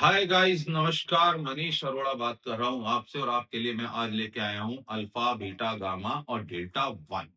Hi guys, नमस्कार। मनीष अरोड़ा बात कर रहा हूँ आपसे और आपके लिए मैं आज लेके आया हूँ अल्फा, बीटा, गामा और डेल्टा वन।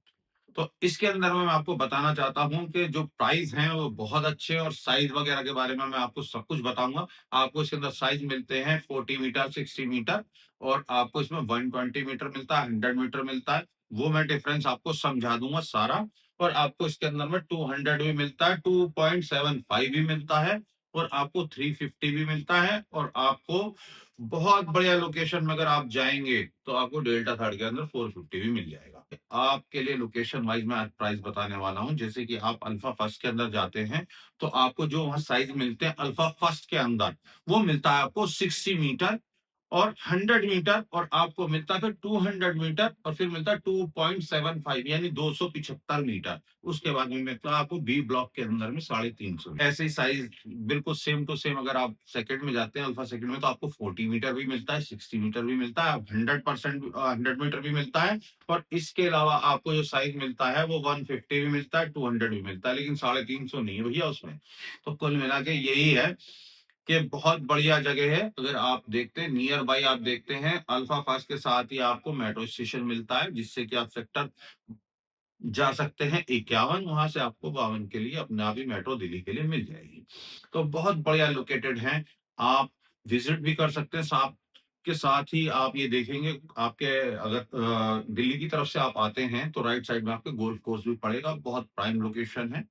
तो इसके अंदर में मैं आपको बताना चाहता हूँ कि जो प्राइस हैं वो बहुत अच्छे हैं और साइज वगैरह के बारे में मैं आपको सब कुछ बताऊंगा। आपको इसके अंदर साइज मिलते हैं 40 मीटर, 60 मीटर और आपको इसमें 120 मीटर मिलता है, 100 मीटर मिलता है। वो मैं डिफरेंस आपको समझा दूंगा सारा। और आपको इसके अंदर में 200 भी मिलता है, 2.75 भी मिलता है और आपको 350 भी मिलता है और आपको बहुत बढ़िया लोकेशन में अगर आप जाएंगे तो आपको डेल्टा थर्ड के अंदर 450 भी मिल जाएगा। आपके लिए लोकेशन वाइज मैं आज प्राइस बताने वाला हूँ। जैसे कि आप अल्फा फर्स्ट के अंदर जाते हैं तो आपको जो वहाँ साइज मिलते हैं अल्फा फर्स्ट के अंदर, वो मिलता है आपको 60 मीटर और 100 मीटर और आपको मिलता है फिर 200 मीटर और फिर मिलता है 2.75 यानी 275 मीटर। उसके बाद में मिलता है आपको बी ब्लॉक के अंदर में 350। ऐसे ही साइज बिल्कुल सेम टू सेम अगर आप सेकंड में जाते हैं अल्फा सेकंड में तो आपको 40 मीटर भी मिलता है, 60 मीटर भी मिलता है, 100% 100 मीटर भी मिलता है। और इसके अलावा आपको जो साइज मिलता है वो 150 भी मिलता है, 200 भी मिलता है, लेकिन 350 नहीं है भैया उसमें। तो कुल मिला के यही है कि बहुत बढ़िया जगह है। अगर आप देखते हैं नियर बाई, आप देखते हैं अल्फा फास्ट के साथ ही आपको मेट्रो स्टेशन मिलता है जिससे कि आप सेक्टर जा सकते हैं 51, वहां से आपको 52 के लिए अपने आप ही मेट्रो दिल्ली के लिए मिल जाएगी। तो बहुत बढ़िया लोकेटेड है। आप विजिट भी कर सकते हैं। साथ के साथ ही आप ये देखेंगे आपके अगर दिल्ली की तरफ से आप आते हैं तो राइट साइड में आपके गोल्फ कोर्स भी पड़ेगा। बहुत प्राइम लोकेशन है,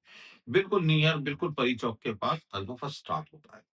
बिल्कुल नियर, बिल्कुल परी चौक के पास अल्फा फर्स्ट स्टार्ट होता है।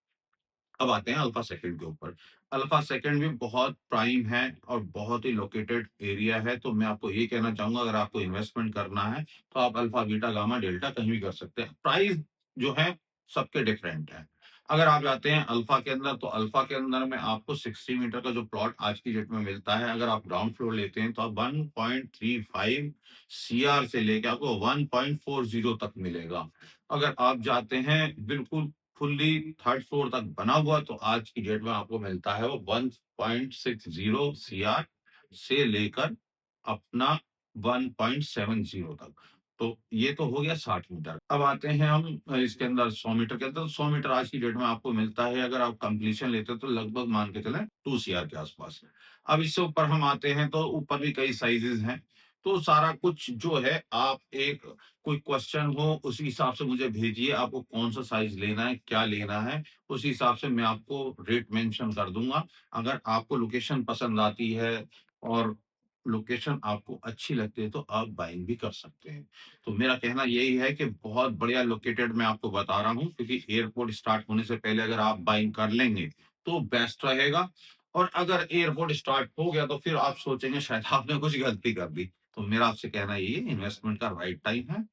अब आते हैं अल्फा सेकंड के ऊपर। अल्फा सेकंड भी बहुत प्राइम है और बहुत ही लोकेटेड एरिया है। तो मैं आपको ये कहना चाहूंगा अगर आपको इन्वेस्टमेंट करना है तो आप अल्फा, बीटा, गामा, डेल्टा कहीं भी कर सकते हैं। प्राइस जो है सबके डिफरेंट है। अगर आप जाते हैं अल्फा के अंदर तो अल्फा के अंदर में आपको 60 मीटर का जो प्लॉट आज की डेट में मिलता है, अगर आप ग्राउंड फ्लोर लेते हैं तो आप 1.35 सीआर से लेके आपको 1.40 तक मिलेगा। अगर आप जाते हैं बिल्कुल फुल्ली थर्ड फ्लोर तक बना हुआ तो आज की डेट में आपको मिलता है वो 1.60 सीआर से लेकर अपना 1.70 तक। तो ये तो हो गया 60 मीटर। अब आते हैं हम इसके अंदर 100 मीटर के अंदर। 100 मीटर आज की डेट में आपको मिलता है, अगर आप कंप्लीशन लेते हैं तो लगभग मान के चलें 2 सीआर के आसपास। अब इससे ऊपर हम आते हैं तो ऊपर भी कई साइजेस हैं। तो सारा कुछ जो है आप एक कोई क्वेश्चन हो उस हिसाब से मुझे भेजिए, आपको कौन सा साइज लेना है, क्या लेना है, उस हिसाब से मैं आपको रेट मेंशन कर दूंगा। अगर आपको लोकेशन पसंद आती है और लोकेशन आपको अच्छी लगती है तो आप बाइंग भी कर सकते हैं। तो मेरा कहना यही है कि बहुत बढ़िया लोकेटेड मैं आपको बता रहा हूँ, क्योंकि एयरपोर्ट स्टार्ट होने से पहले अगर आप बाइंग कर लेंगे तो बेस्ट रहेगा। और अगर एयरपोर्ट स्टार्ट हो गया तो फिर आप सोचेंगे शायद आपने कुछ गलती कर दी। तो मेरा आपसे कहना यही है, इन्वेस्टमेंट का राइट टाइम है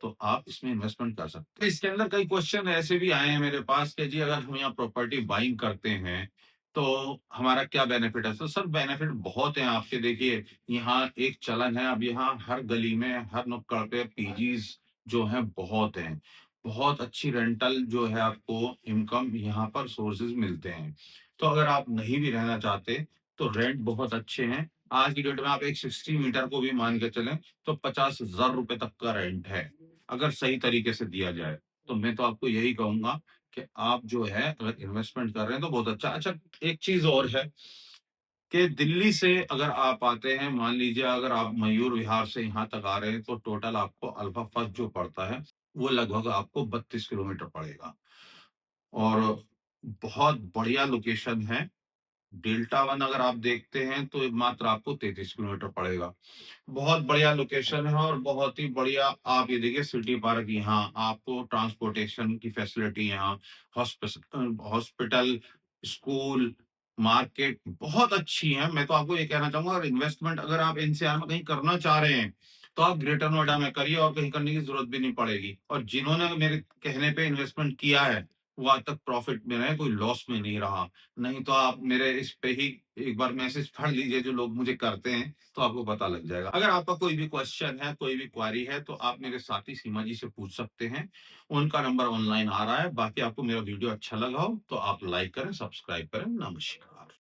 तो आप इसमें इन्वेस्टमेंट कर सकते हैं। इसके अंदर कई क्वेश्चन ऐसे भी आए हैं मेरे पास कि जी अगर हम यहाँ प्रॉपर्टी बाइंग करते हैं तो हमारा क्या बेनिफिट है। तो सर बेनिफिट बहुत है आपके। देखिए यहाँ एक चलन है, अब यहाँ हर गली में हर नुक्कड़ पे पीजीज जो है बहुत हैं। बहुत अच्छी रेंटल जो है आपको इनकम यहाँ पर सोर्सेज मिलते हैं। तो अगर आप नहीं भी रहना चाहते तो रेंट बहुत अच्छे हैं। आज की डेट में आप एक 60 मीटर को भी मान के चलें तो 50,000 रुपए तक का रेंट है, अगर सही तरीके से दिया जाए। तो मैं तो आपको यही कहूंगा कि आप जो है अगर इन्वेस्टमेंट कर रहे हैं तो बहुत अच्छा। अच्छा, एक चीज और है कि दिल्ली से अगर आप आते हैं, मान लीजिए अगर आप मयूर विहार से यहाँ तक आ रहे हैं तो टोटल आपको अल्फा फर्स्ट जो पड़ता है वो लगभग आपको 32 किलोमीटर पड़ेगा। और बहुत बढ़िया लोकेशन है। डेल्टा वन अगर आप देखते हैं तो मात्र आपको 33 किलोमीटर पड़ेगा। बहुत बढ़िया लोकेशन है और बहुत ही बढ़िया। आप ये देखिए सिटी पार्क, यहाँ आपको ट्रांसपोर्टेशन की फैसिलिटी, यहाँ हॉस्पिटल, स्कूल, मार्केट बहुत अच्छी है। मैं तो आपको ये कहना चाहूंगा अगर इन्वेस्टमेंट अगर आप एनसीआर में कहीं करना चाह रहे हैं तो आप ग्रेटर नोएडा में करिए और कहीं करने की जरूरत भी नहीं पड़ेगी। और जिन्होंने मेरे कहने पे इन्वेस्टमेंट किया है वो आज तक प्रॉफिट में रहे, कोई लॉस में नहीं रहा। नहीं तो आप मेरे इस पे ही एक बार मैसेज पढ़ लीजिए जो लोग मुझे करते हैं तो आपको पता लग जाएगा। अगर आपका कोई भी क्वेश्चन है, कोई भी क्वारी है तो आप मेरे साथी सीमा जी से पूछ सकते हैं। उनका नंबर ऑनलाइन आ रहा है। बाकी आपको मेरा वीडियो अच्छा लगा हो तो आप लाइक करें, सब्सक्राइब करें। नमस्कार।